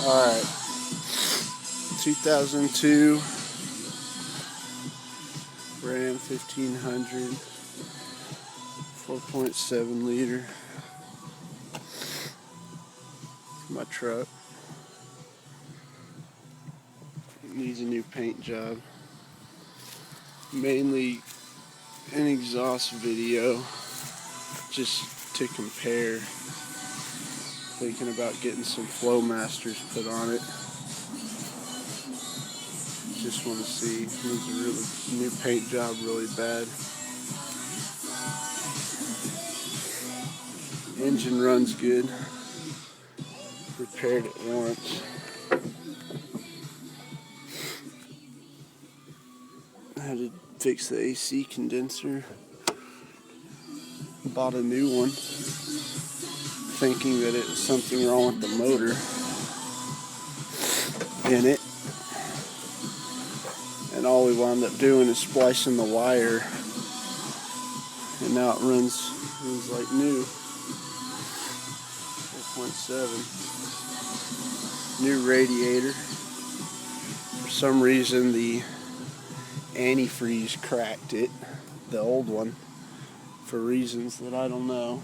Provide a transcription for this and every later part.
Alright, 2002 Ram 1500, 4.7 liter. My truck needs a new paint job. Mainly an exhaust video, just to compare. Thinking about getting some Flowmasters put on it. Just want to see. Needs a really new paint job really bad. Engine runs good. Repaired it once. I had to fix the AC condenser. Bought a new one, thinking that it was something wrong with the motor in it. And all we wound up doing is splicing the wire, and now it runs like new. 4.7. New radiator. For some reason the antifreeze cracked it, the old one, for reasons that I don't know.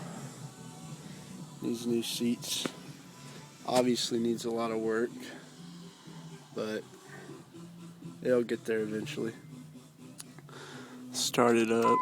These new seats. Obviously needs a lot of work, but it'll get there eventually. Start it up.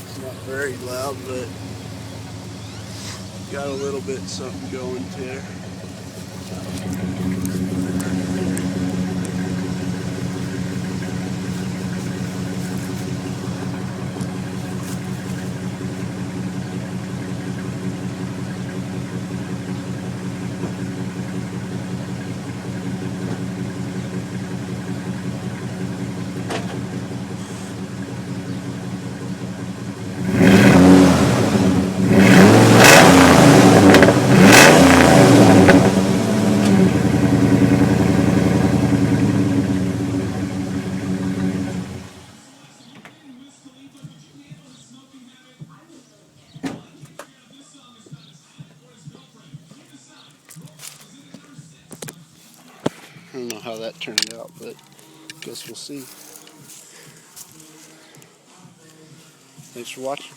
It's not very loud, but got a little bit something going there. I don't know how that turned out, but guess we'll see. Thanks for watching.